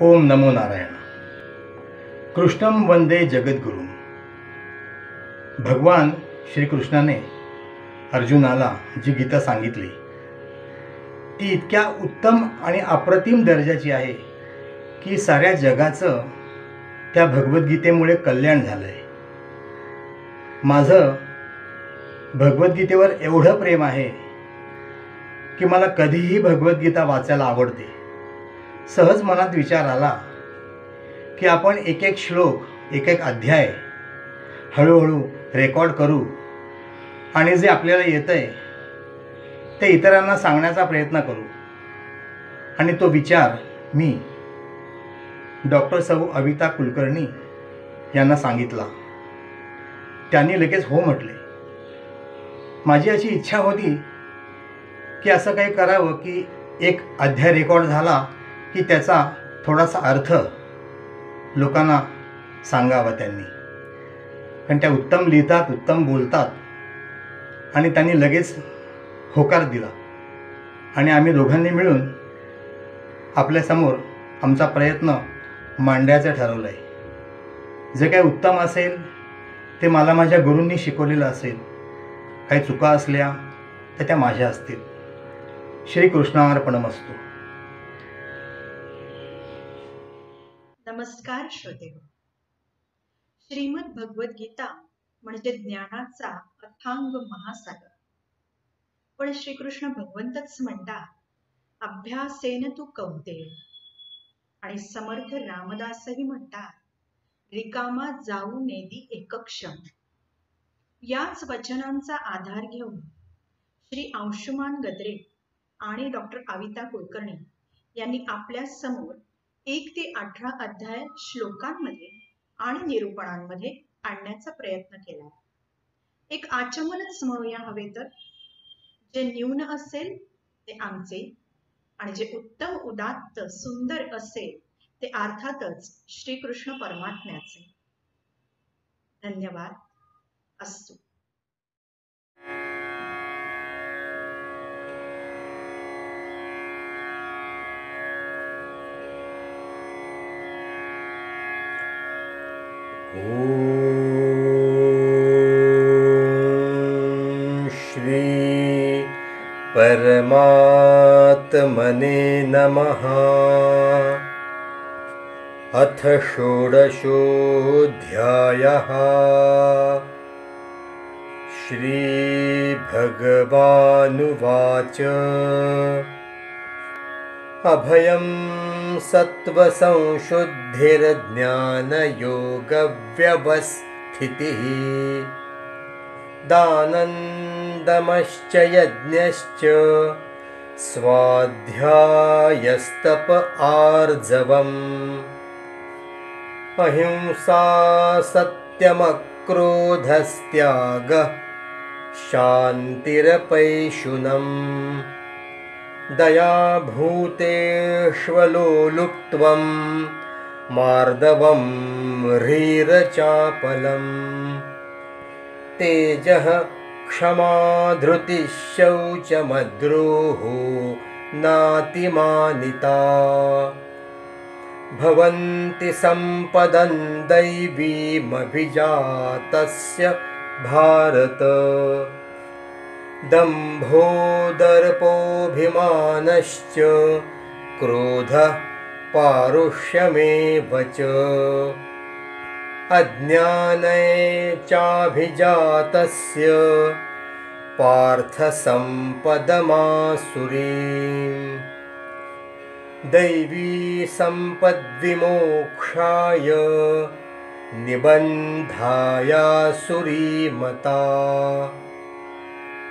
ओम नमो नारायण. कृष्णम वंदे जगद्गुरुम. भगवान श्रीकृष्णाने अर्जुनाला जी गीता सांगितली ती इतक्या उत्तम आणि अप्रतिम दर्जाची आहे की साऱ्या जगाचं त्या भगवद्गीतेमुळे कल्याण झालं आहे. माझं भगवद्गीतेवर एवढं प्रेम आहे की मला कधीही भगवद्गीता वाचायला आवडते. सहज मनात विचार आला की आपण एक एक श्लोक एक एक अध्याय हळूहळू रेकॉर्ड करू आणि जे आपल्याला येतं आहे ते इतरांना सांगण्याचा प्रयत्न करू. आणि तो विचार मी डॉक्टर सौ अविता कुलकर्णी यांना सांगितला. त्यांनी लगेच हो म्हटले. माझी अशी इच्छा होती की असं काही करावं की एक अध्याय रेकॉर्ड झाला की त्याचा थोडासा अर्थ लोकांना सांगावा त्यांनी. कारण त्या उत्तम लिहितात, उत्तम बोलतात आणि त्यांनी लगेच होकार दिला आणि आम्ही दोघांनी मिळून आपल्यासमोर आमचा प्रयत्न मांडायचं ठरवलं आहे. जे काही उत्तम असेल ते मला माझ्या गुरूंनी शिकवलेलं असेल. काही चुका असल्या तर त्या माझ्या असतील. श्रीकृष्णार्पणमस्तु. नमस्कार श्रोतेहो. श्रीमद भगवद गीता म्हणजे ज्ञानाचा अथांग महासागर. पण श्रीकृष्ण भगवंतच म्हणतात, अभ्यासेन तू कौंतेय. आणि समर्थ रामदासही म्हणतात, रिकामा जाऊ नेदी एकक्षम. याच वचनांचा आधार घेऊन श्री अंशुमान गद्रे आणि डॉक्टर अविता कुलकर्णी यांनी आपल्या समोर 1 ते 18 अध्याय श्लोकांमध्ये आणि निरूपणांमध्ये आणण्याचा प्रयत्न केला. एक आचमनच म्हणूया हवे तर. जे न्यून असेल ते आमचे आणि जे उत्तम उदात्त सुंदर असेल ते अर्थातच श्रीकृष्ण परमात्म्याचे. धन्यवाद. अस्तु. श्री परमात्मने नमः. अथ षोडशोऽध्यायः. श्रीभगवानुवाच. अभयं सत्त्वसंशुद्धिर्ज्ञानयोगव्यवस्थितिः. दानन्दमश्च यज्ञश्च स्वाध्यायस्तप आर्जवम्. अहिंसा सत्यमक्रोधस्त्यागः शान्तिरपैशुनम्. दयाभूतेष्वलोलुप्त्वं मार्दवं ह्रीरचापलम्. तेजः क्षमा धृतिः शौचमद्रोहो नातिमानिता. भवन्ति सम्पदं दैवीमभिजातस्य भारत. दम्भो दर्पोऽभिमानश्च क्रोधः पारुष्यमेव च. अज्ञाने चाभिजातस्य पार्थसम्पदमासुरीम्. दैवी सम्पद्विमोक्षाय निबन्धायासुरीमता.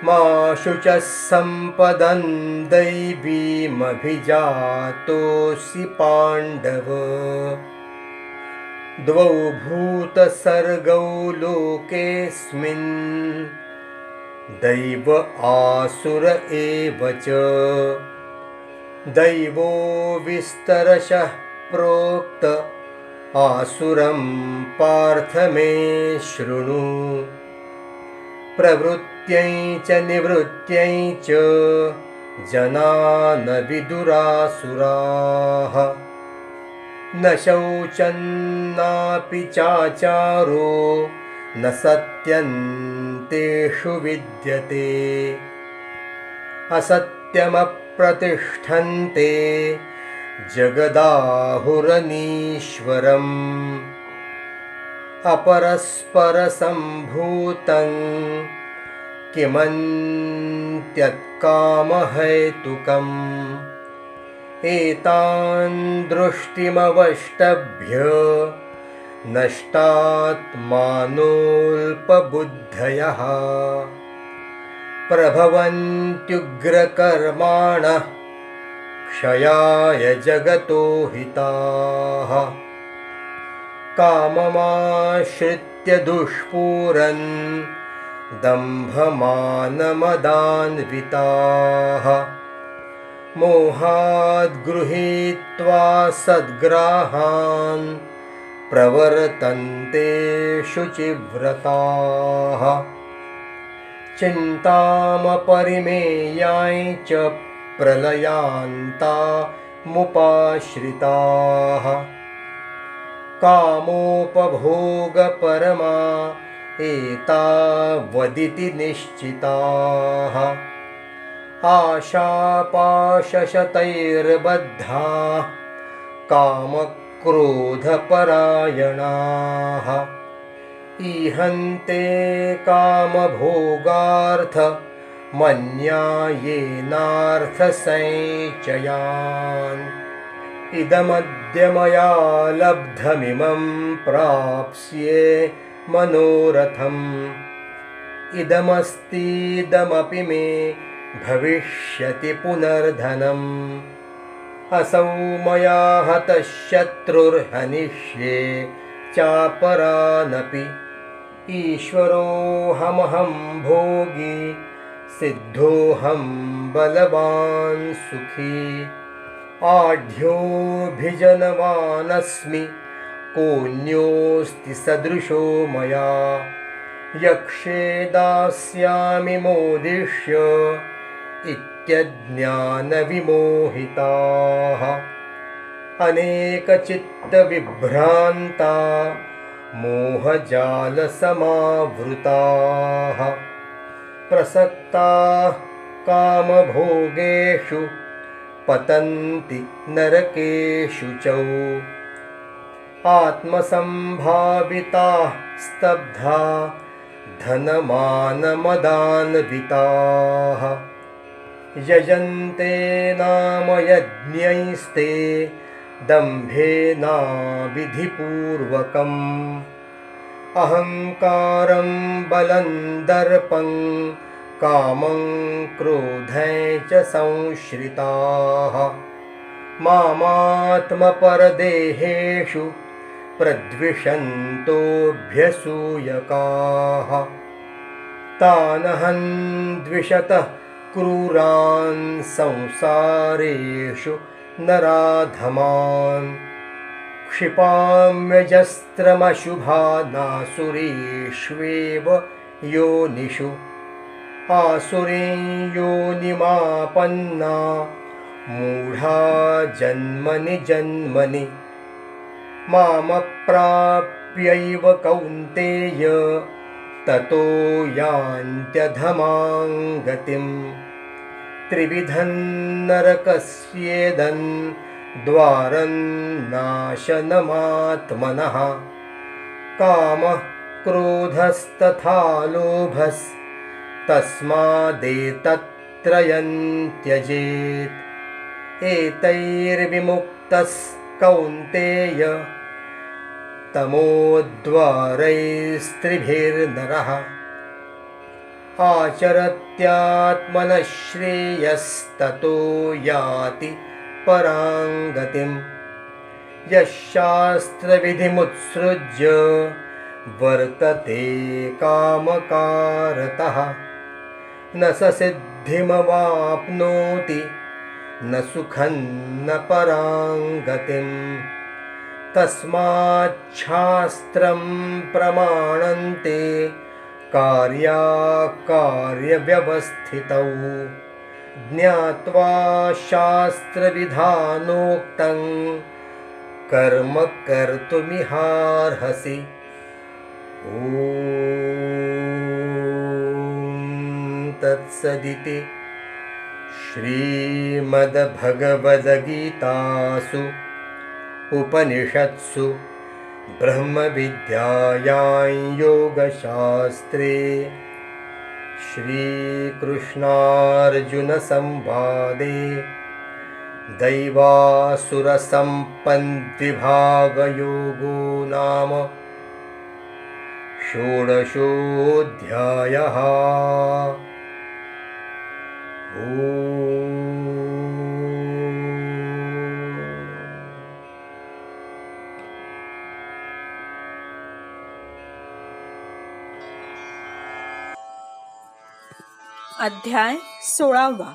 मा शुचः सम्पदं दैवीमभिजातोऽसि पाण्डव. द्वौ भूतसर्गौ लोकेऽस्मिन् दैव आसुर एव च. दैवो विस्तरशः प्रोक्त आसुरं पार्थ मे शृणु. प्रवृत्त्यै च निवृत्त्यै च जना न विदुरासुराः. न शौचन्नापि चाचारो न सत्यन्तेषु विद्यते असत्यमप्रतिष्ठन्ते जगदाहुरनीश्वरम् अपरस्परसम्भूतं किमन्त्यत्कामहेतुकम् एतान् दृष्टिमवष्टभ्य नष्टात्मानोऽल्पबुद्धयः प्रभवन्त्युग्रकर्माणः क्षयाय जगतो हिताः काममाश्रित्य दुष्पूरन् दम्भमानमदान्विताः मोहाद् गृहीत्वा सद्ग्राहान् प्रवर्तन्ते शुचिव्रताः चिन्तामपरिमेयाय च प्रलयान्तामुपाश्रिताः कामोपभोगपरमा एतावदिति निश्चिताः आशापाशशतैर्बद्धाः कामक्रोधपरायणाः ईहन्ते कामभोगार्थ मन्यायेनार्थसञ्चयान् इदमद्य मया लब्धमिमं प्राप्स्ये मनोरथम् इदमस्तीदमपि मे भविष्यति पुनर्धनम् असौ मया हतः शत्रुर्हनिष्ये चापरानपि ईश्वरोऽहमहं भोगी सिद्धोऽहं बलवान् सुखी आढ्योऽभिजनवानस्मि कोऽन्योऽस्ति सदृशो मया यक्षे दास्यामि मोदिष्य इत्यज्ञानविमोहिताः अनेकचित्तविभ्रान्ता मोहजालसमावृताः प्रसक्ताः कामभोगेषु पतन्ति नरकेषु च आत्मसम्भाविताः स्तब्धा धनमानमदान्विताः यजन्ते नाम यज्ञैस्ते दम्भेनाविधिपूर्वकम् अहङ्कारं बलं दर्पं कामं क्रोधं च संश्रिताः मामात्मपरदेहेषु प्रद्विषन्तोऽभ्यसूयकाः तानहं द्विषतः क्रूरान् संसारेषु नराधमान् क्षिपाम्यजस्रमशुभानासुरेष्वेव योनिषु आसुरीं योनिमापन्ना मूढा जन्मनि जन्मनि मामप्राप्यैव कौन्तेय ततो यान्त्यधमां गतिम् त्रिविधं नरकस्येदं द्वारं नाशनमात्मनः कामः क्रोधस्तथा लोभस्तस्मादेतत्त्रयं त्यजेत् एतैर्विमुक्तस्कौन्तेय तमोद्वारैस्त्रिभिर्नरः आचरत्यात्मनः श्रेयस्ततो याति परां गतिम् यः शास्त्रविधिमुत्सृज्य वर्तते कामकारतः न स सिद्धिमवाप्नोति न सुखं न परां गतिम् तस्माच्छास्त्रं प्रमाणन्ते कार्याकार्यव्यवस्थितौ ज्ञात्वा शास्त्रविधानोक्तं कर्म कर्तुमिहार्हसि। ॐ तत्सदिति श्रीमद्भगवद्गीतासु उपनिषत्सु ब्रह्मविद्यायां योगशास्त्रे श्रीकृष्णार्जुनसंवादे दैवासुरसम्पद्विभागयोगो नाम षोडशोऽध्यायः। अध्याय 16.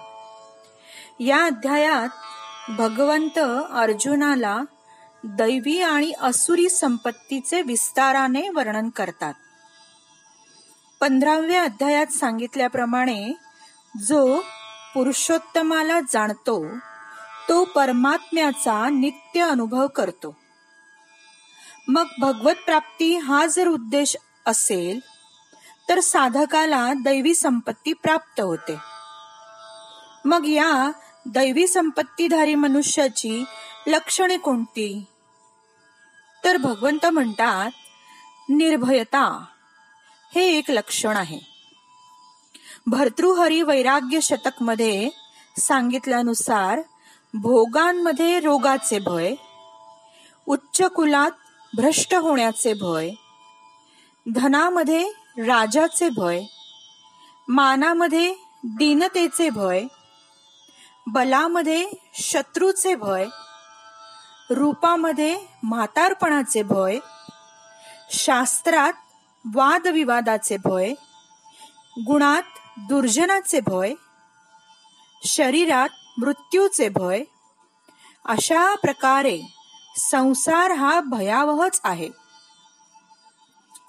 या अध्यायात भगवंत अर्जुनाला दैवी आणि असुरी संपत्तीचे विस्ताराने वर्णन करतात. 15व्या अध्यायात सांगितल्याप्रमाणे जो पुरुषोत्तमाला जाणतो तो परमात्म्याचा नित्य अनुभव करतो. मग भगवत प्राप्ती हा जर उद्देश असेल तर साधकाला दैवी संपत्ती प्राप्त होते. मग या दैवी संपत्तीधारी मनुष्याची लक्षणे कोणती? तर भगवंत म्हणतात, निर्भयता हे एक लक्षण आहे. भर्तृहरी वैराग्य शतक मध्ये सांगितल्यानुसार भोगांमध्ये रोगाचे भय, उच्च कुलात भ्रष्ट होण्याचे भय, धनामध्ये राजाचे भय, मानामध्ये दीनतेचे भय, बलामध्ये शत्रूचे भय, रूपामध्ये म्हातारपणाचे भय, शास्त्रात वादविवादाचे भय, गुणात दुर्जनाचे भय, शरीरात मृत्यूचे भय. अशा प्रकारे संसार हा भयावहच आहे.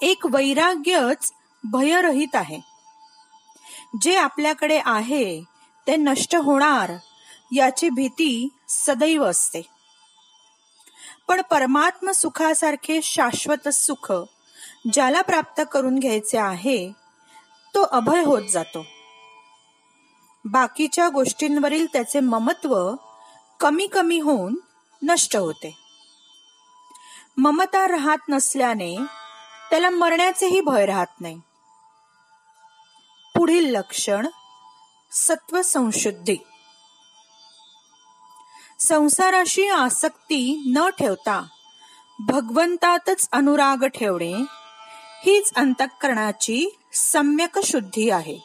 एक वैराग्यच भयरहित आहे. जे आपल्याकडे आहे ते नष्ट होणार याची भीती सदैव असते. पण परमात्म सुखासारखे शाश्वत सुख ज्याला प्राप्त करून घ्यायचे आहे तो अभय होत जातो. बाकीच्या गोष्टींवरील त्याचे ममत्व कमी कमी होऊन नष्ट होते. ममता राहत नसल्याने त्याला मरण्याचेही भय राहत नाही. पुढील लक्षण सत्व संशुद्धी. संसाराशी आसक्ती न ठेवता भगवंतातच अनुराग ठेवणे हीच अंतःकरणाची सम्यक शुद्धी आहे.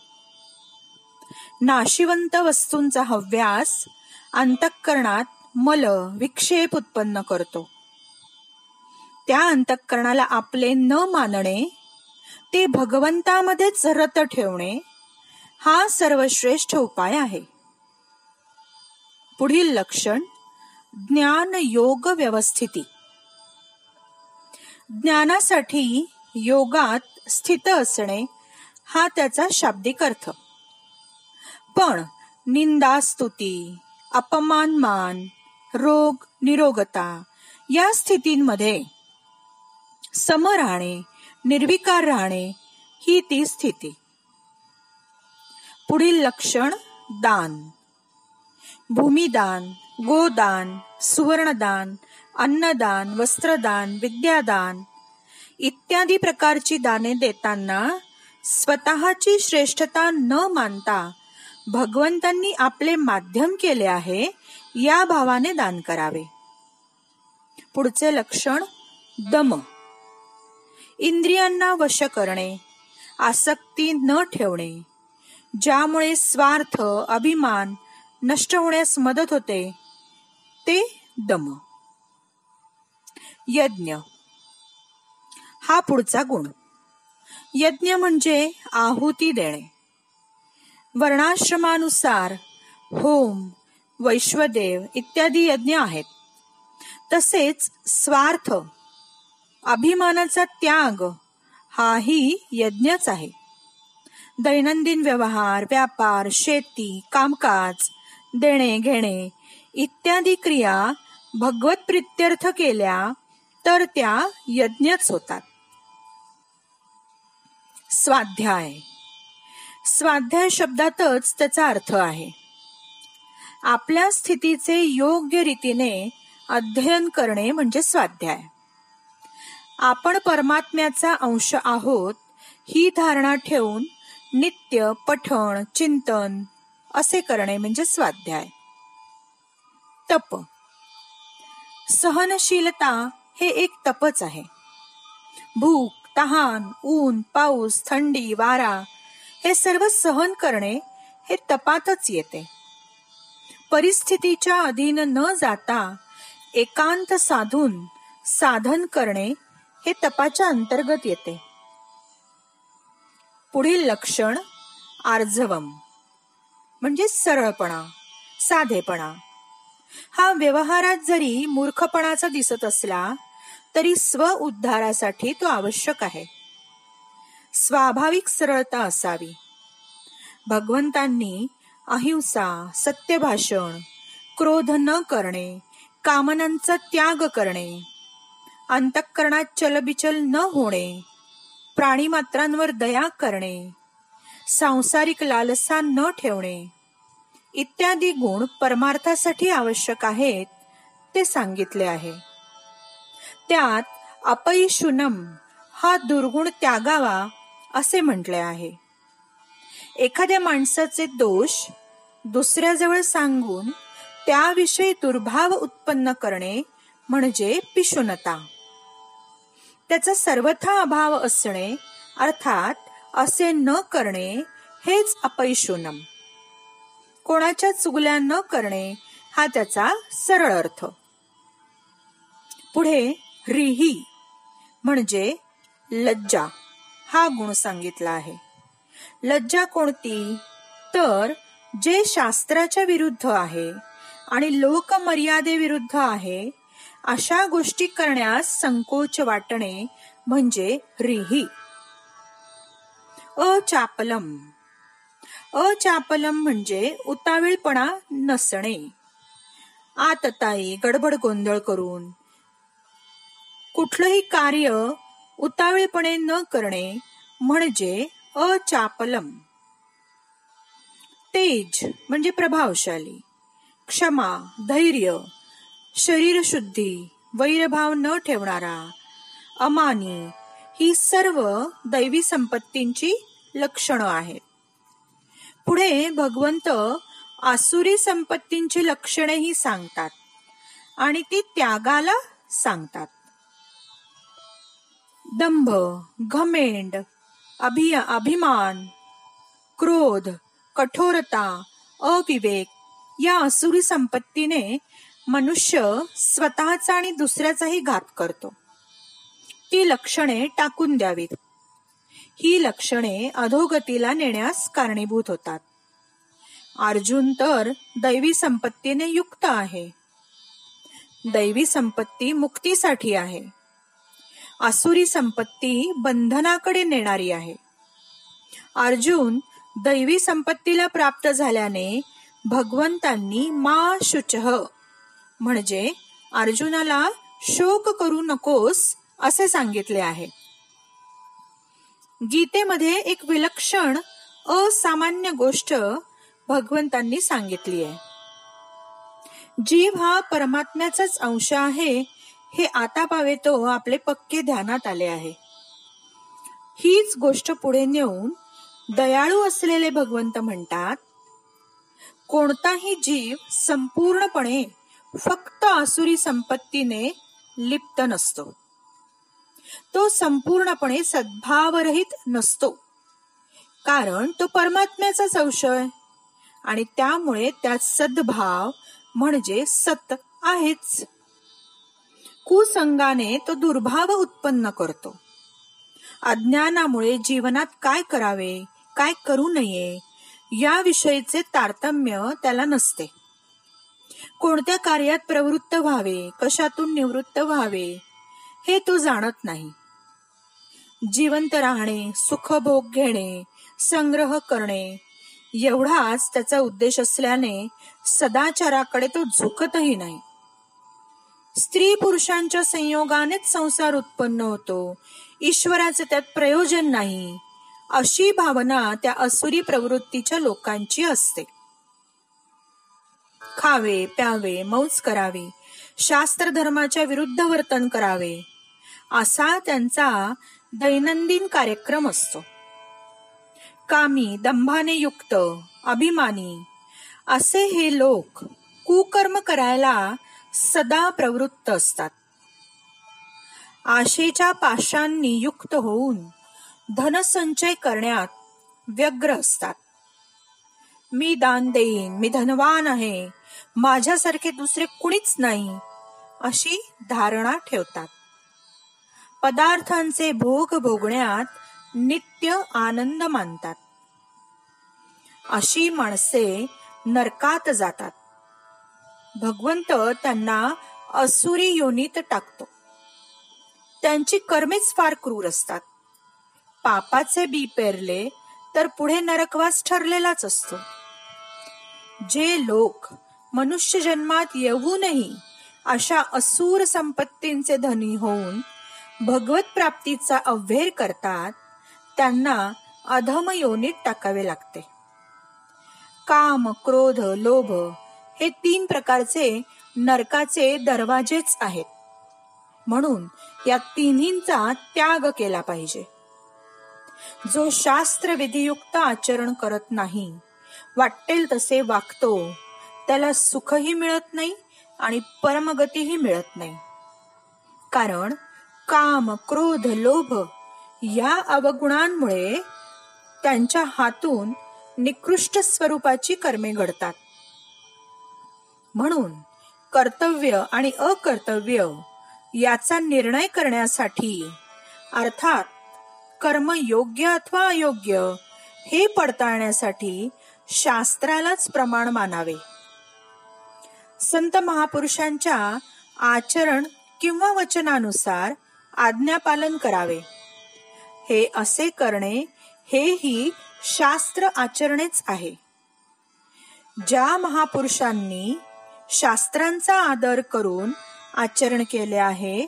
नाशिवंत वस्तूंचा हव्यास अंतःकरणात मल विक्षेप उत्पन्न करतो. त्या अंतःकरणाला आपले न मानणे, ते भगवंतामध्येच रत ठेवणे हा सर्वश्रेष्ठ उपाय आहे. पुढील लक्षण ज्ञान योग व्यवस्थिती. ज्ञानासाठी योगात स्थित असणे हा त्याचा शाब्दिक अर्थ. पण निंदा स्तुती, अपमान मान, रोग निरोगता या स्थितींमध्ये सम राहणे, निर्विकार राहणे ही ती स्थिती. पुढील लक्षण दान. भूमिदान, गोदान, सुवर्णदान, अन्नदान, वस्त्रदान, विद्यादान इत्यादी प्रकारची दाने देताना स्वतःची श्रेष्ठता न मानता भगवंतांनी आपले माध्यम केले आहे या भावाने दान करावे. पुढचे लक्षण दम. इंद्रियांना वश करणे, आसक्ती न ठेवणे, ज्यामुळे स्वार्थ अभिमान नष्ट होण्यास मदत होते ते दम. यज्ञ हा पुढचा गुण. यज्ञ म्हणजे आहुती देणे. वर्णाश्रमानुसार होम, वैश्वदेव इत्यादी यज्ञ आहेत. तसेच स्वार्थ अभिमानाचा त्याग हाही यज्ञच आहे. दैनंदिन व्यवहार, व्यापार, शेती, कामकाज, देणे घेणे इत्यादी क्रिया भगवत प्रित्यर्थ केल्या तर त्या यज्ञच होतात. स्वाध्याय. स्वाध्याय शब्दातच त्याचा अर्थ आहे आपल्या स्थितीचे योग्य रीतीने अध्ययन करणे म्हणजे स्वाध्याय. आपण परमात्म्याचा अंश आहोत ही धारणा ठेवून नित्य पठण चिंतन असे करणे म्हणजे स्वाध्याय. तप. सहनशीलता हे एक तपच आहे. भूक, तहान, ऊन, पाऊस, थंडी, वारा हे सर्व सहन करणे हे तपातच येते. परिस्थितीच्या अधीन न जाता एकांत साधून साधन करणे हे तपाच्या अंतर्गत येते. पुढील लक्षण आर्जवम म्हणजे सरळपणा, साधेपणा. हा व्यवहारात जरी मूर्खपणाचा दिसत असला तरी स्व उद्धारासाठी तो आवश्यक आहे. स्वाभाविक सरळता असावी. भगवंतांनी अहिंसा, सत्यभाषण, क्रोध न करणे, कामनांचा त्याग करणे, अंतःकरणात चलबिचल न होणे, प्राणीमात्रांवर दया करणे, सांसारिक लालसा न ठेवणे इत्यादी गुण परमार्थासाठी आवश्यक आहेत ते सांगितले आहे. त्यात अपैशुनम हा दुर्गुण त्यागावा असे म्हटले आहे. एखाद्या माणसाचे दोष दुसऱ्याजवळ सांगून त्याविषयी दुर्भाव उत्पन्न करणे म्हणजे पिशुनता. त्याचा सर्वथा अभाव असणे अर्थात असे न करणे हेच अपैशुनम. कोणाच्या चुगल्या न करणे हा त्याचा सरळ अर्थ. पुढे रीही म्हणजे लज्जा हा गुण सांगितला आहे. लज्जा कोणती तर जे शास्त्राच्या विरुद्ध आहे आणि लोकमर्यादेविरुद्ध आहे अशा गोष्टी करण्यास संकोच वाटणे म्हणजे रीही. अचापलम. अचापलम म्हणजे उतावीळपणा नसणे. आतताई गडबड गोंधळ करून कुठलंही कार्य उतावीळपणे न करणे म्हणजे अचापलम. तेज म्हणजे प्रभावशाली. क्षमा, धैर्य, शरीरशुद्धी, वैरभाव न ठेवणारा, अमानी ही सर्व दैवी संपत्तींची लक्षणं आहेत. पुढे भगवंत आसुरी संपत्तींची लक्षणेही सांगतात आणि ती त्यागाला सांगतात. दंभ, घमेंड, अभिमान, क्रोध, कठोरता, अविवेक या आसुरी संपत्तीने मनुष्य स्वतःचा आणि दुसऱ्याचाही घात करतो. ती लक्षणे टाकून द्यावीत. ही लक्षणे अधोगतीला नेण्यास कारणीभूत होतात. अर्जुन तर दैवी संपत्तीने युक्त आहे. दैवी संपत्ती मुक्तीसाठी आहे. आसुरी संपत्ती बंधनाकडे नेणारी आहे. अर्जुन दैवी संपत्तीला प्राप्त झाल्याने भगवंतांनी मा शुचः म्हणजे अर्जुनाला शोक करू नकोस असे सांगितले आहे. गीतेमध्ये एक विलक्षण असामान्य गोष्ट भगवंतांनी सांगितली आहे. जीव हा परमात्म्याचाच अंश आहे हे आता पावेतो आपले पक्के ध्यानात आले आहे. हीच गोष्ट पुढे नेऊन दयाळू असलेले भगवंत म्हणतात, कोणताही जीव संपूर्णपणे फक्त आसुरी संपत्तीने लिप्त नसतो. तो संपूर्णपणे सद्भावरहित नसतो, कारण तो परमात्म्याचाच अंश आहे आणि त्यामुळे त्यात सद्भाव म्हणजे सत आहेच. कुसंगाने तो दुर्भाव उत्पन्न करतो. अज्ञानामुळे जीवनात काय करावे काय करू नये याविषयीचे तारतम्य त्याला नसते. कोणत्या कार्यात प्रवृत्त व्हावे, कशातून निवृत्त व्हावे हे तो जाणत नाही. जिवंत राहणे, सुखभोग घेणे, संग्रह करणे एवढाच त्याचा उद्देश असल्याने सदाचाराकडे तो झुकतही नाही. स्त्री पुरुषांच्या संयोगानेच संसार उत्पन्न होतो, ईश्वराचे त्यात प्रयोजन नाही, अशी भावना त्या असुरी प्रवृत्तीच्या लोकांची असते. खावे प्यावे मौज करावी, शास्त्र धर्माच्या विरुद्ध वर्तन करावे, असा त्यांचा दैनंदिन कार्यक्रम असतो. कामी, दंभाने युक्त, अभिमानी असे हे लोक कुकर्म करायला सदा प्रवृत्त असतात. आशेच्या पाशांनी युक्त होऊन धनसंचय करण्यात व्यग्र असतात. मी दान देईन, मी धनवान आहे, माझ्यासारखे दुसरे कुणीच नाही, अशी धारणा ठेवतात. पदार्थांचे भोग भोगण्यात नित्य आनंद मानतात. अशी माणसे नरकात जातात. भगवंत त्यांना असुरी योनीत टाकतो. त्यांची कर्मेच फार क्रूर असतात. पापाचे बी पेरले तर पुढे नरकवास ठरलेलाच असतो. जे लोक मनुष्य जन्मात येऊनही अशा असुर संपत्तींचे धनी होऊन भगवत प्राप्तीचा अव्हेर करतात, त्यांना अधम योनीत टाकावे लागते. काम, क्रोध, लोभ हे 3 प्रकारचे नरकाचे दरवाजेच आहेत. म्हणून या तिन्हींचा त्याग केला पाहिजे. जो शास्त्र विधियुक्त आचरण करत नाही, वाटेल तसे वागतो, त्याला सुखही मिळत नाही आणि परमगतीही मिळत नाही. कारण काम, क्रोध, लोभ या अवगुणांमुळे त्यांच्या हातून निकृष्ट स्वरूपाची कर्मे घडतात. म्हणून कर्तव्य आणि अकर्तव्य याचा निर्णय करण्यासाठी, अर्थात कर्म योग्य अथवा अयोग्य हे पडताळण्यासाठी शास्त्रालाच प्रमाण मानावे. संत महापुरुषांच्या आचरण किंवा वचनानुसार आज्ञापालन करावे. हे असे करणे हेही शास्त्र आचरणेच आहे. ज्या महापुरुषांनी शास्त्रांचा आदर करून आचरण केले आहे,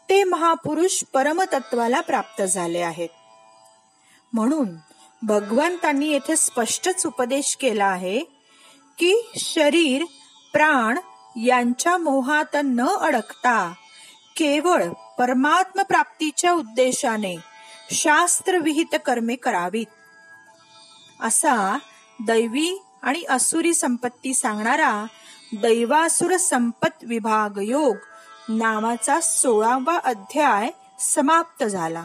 ते महापुरुष परमतत्वाला प्राप्त झाले आहेत. म्हणून भगवंतांनी येथे स्पष्टच उपदेश केला आहे की शरीर, प्राण यांच्या मोहात न अडकता केवळ परमात्म प्राप्तीच्या उद्देशाने शास्त्रविहित कर्मे करावीत. असा दैवी आणि असुरी संपत्ती सांगणारा दैवासुर संपत विभाग योग नावाचा 16वा अध्याय समाप्त झाला.